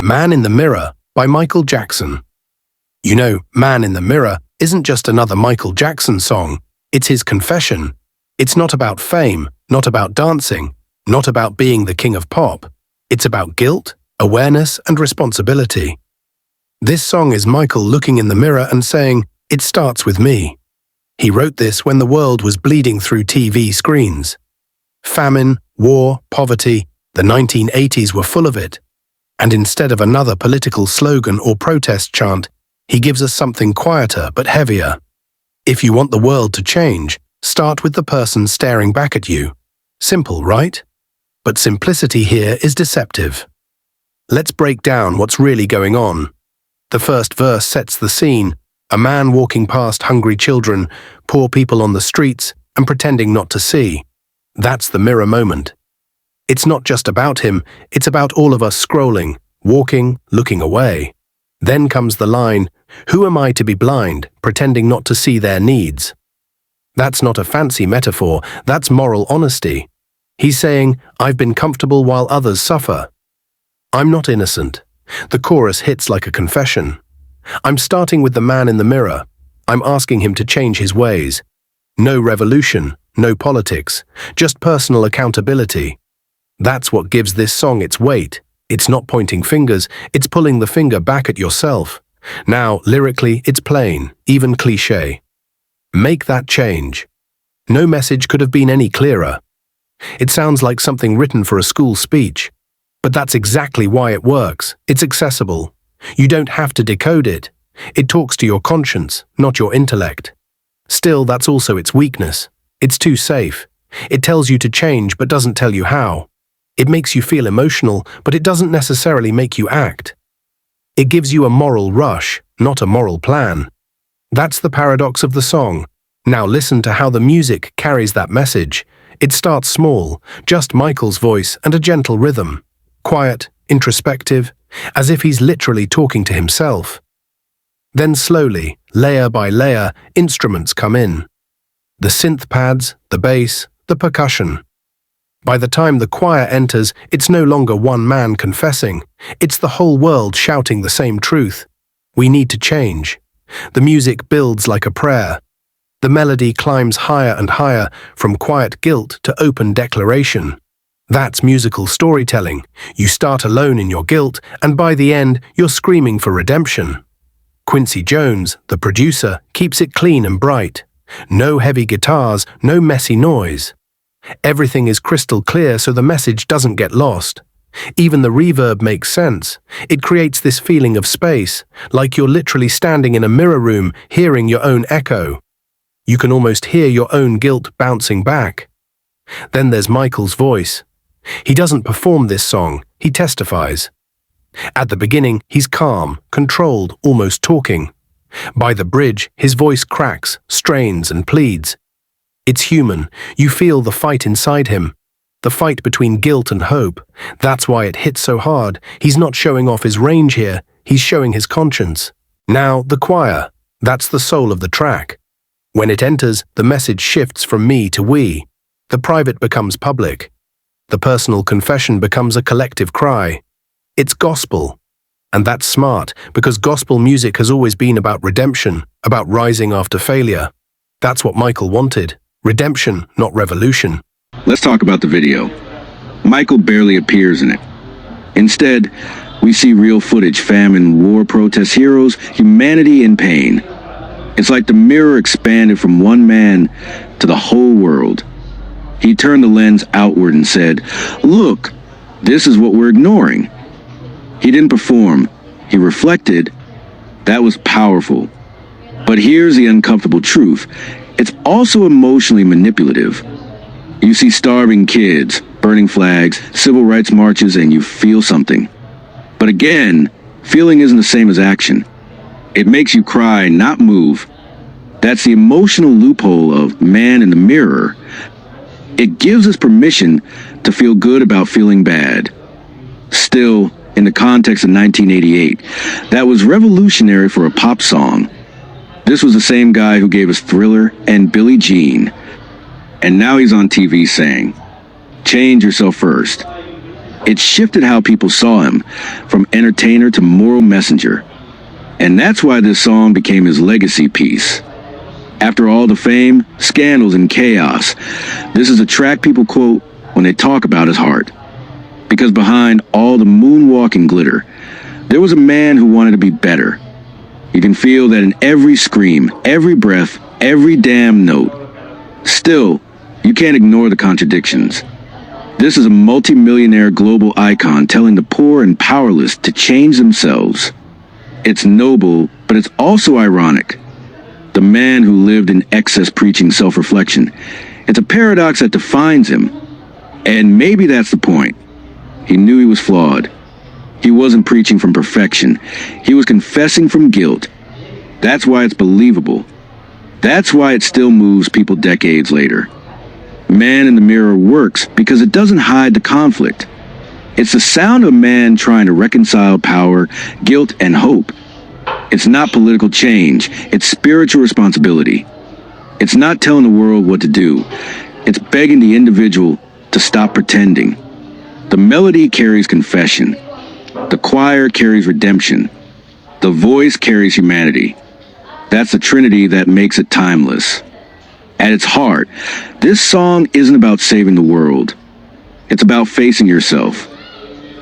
Man in the Mirror by Michael Jackson. You know, Man in the Mirror isn't just another Michael Jackson song, it's his confession. It's not about fame, not about dancing, not about being the king of pop. It's about guilt, awareness, and responsibility. This song is Michael looking in the mirror and saying, "It starts with me." He wrote this when the world was bleeding through TV screens. Famine, war, poverty, the 1980s were full of it. And instead of another political slogan or protest chant, he gives us something quieter but heavier. If you want the world to change, start with the person staring back at you. Simple, right? But simplicity here is deceptive. Let's break down what's really going on. The first verse sets the scene: a man walking past hungry children, poor people on the streets, and pretending not to see. That's the mirror moment. It's not just about him, it's about all of us scrolling, walking, looking away. Then comes the line, "Who am I to be blind, pretending not to see their needs?" That's not a fancy metaphor, that's moral honesty. He's saying, I've been comfortable while others suffer. I'm not innocent. The chorus hits like a confession. I'm starting with the man in the mirror. I'm asking him to change his ways. No revolution, no politics, just personal accountability. That's what gives this song its weight. It's not pointing fingers, it's pulling the finger back at yourself. Now, lyrically, it's plain, even cliché. Make that change. No message could have been any clearer. It sounds like something written for a school speech. But that's exactly why it works. It's accessible. You don't have to decode it. It talks to your conscience, not your intellect. Still, that's also its weakness. It's too safe. It tells you to change but doesn't tell you how. It makes you feel emotional, but it doesn't necessarily make you act. It gives you a moral rush, not a moral plan. That's the paradox of the song. Now listen to how the music carries that message. It starts small, just Michael's voice and a gentle rhythm. Quiet, introspective, as if he's literally talking to himself. Then slowly, layer by layer, instruments come in. The synth pads, the bass, the percussion. By the time the choir enters, it's no longer one man confessing. It's the whole world shouting the same truth. We need to change. The music builds like a prayer. The melody climbs higher and higher, from quiet guilt to open declaration. That's musical storytelling. You start alone in your guilt, and by the end, you're screaming for redemption. Quincy Jones, the producer, keeps it clean and bright. No heavy guitars, no messy noise. Everything is crystal clear so the message doesn't get lost. Even the reverb makes sense. It creates this feeling of space, like you're literally standing in a mirror room, hearing your own echo. You can almost hear your own guilt bouncing back. Then there's Michael's voice. He doesn't perform this song, he testifies. At the beginning, he's calm, controlled, almost talking. By the bridge, his voice cracks, strains, and pleads. It's human. You feel the fight inside him. The fight between guilt and hope. That's why it hits so hard. He's not showing off his range here, he's showing his conscience. Now, the choir. That's the soul of the track. When it enters, the message shifts from me to we. The private becomes public. The personal confession becomes a collective cry. It's gospel. And that's smart, because gospel music has always been about redemption, about rising after failure. That's what Michael wanted. Redemption, not revolution. Let's talk about the video. Michael barely appears in it. Instead, we see real footage: famine, war, protest, heroes, humanity in pain. It's like the mirror expanded from one man to the whole world. He turned the lens outward and said, "Look, this is what we're ignoring." He didn't perform, he reflected. That was powerful. But here's the uncomfortable truth. It's also emotionally manipulative. You see starving kids, burning flags, civil rights marches, and you feel something. But again, feeling isn't the same as action. It makes you cry, not move. That's the emotional loophole of Man in the Mirror. It gives us permission to feel good about feeling bad. Still, in the context of 1988, that was revolutionary for a pop song. This was the same guy who gave us Thriller and Billie Jean. And now he's on TV saying, change yourself first. It shifted how people saw him, from entertainer to moral messenger. And that's why this song became his legacy piece. After all the fame, scandals, and chaos, this is a track people quote when they talk about his heart. Because behind all the moonwalking glitter, there was a man who wanted to be better. You can feel that in every scream, every breath, every damn note. Still, you can't ignore the contradictions. This is a multimillionaire global icon telling the poor and powerless to change themselves. It's noble, but it's also ironic. The man who lived in excess preaching self-reflection. It's a paradox that defines him. And maybe that's the point. He knew he was flawed. He wasn't preaching from perfection. He was confessing from guilt. That's why it's believable. That's why it still moves people decades later. Man in the Mirror works because it doesn't hide the conflict. It's the sound of a man trying to reconcile power, guilt, and hope. It's not political change. It's spiritual responsibility. It's not telling the world what to do. It's begging the individual to stop pretending. The melody carries confession. The choir carries redemption. The voice carries humanity. That's the trinity that makes it timeless. At its heart, this song isn't about saving the world. It's about facing yourself.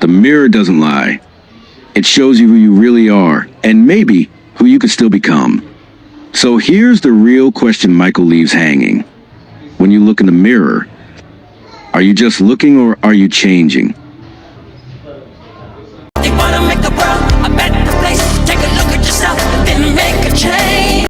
The mirror doesn't lie. It shows you who you really are, and maybe who you could still become. So here's the real question Michael leaves hanging. When you look in the mirror, are you just looking or are you changing?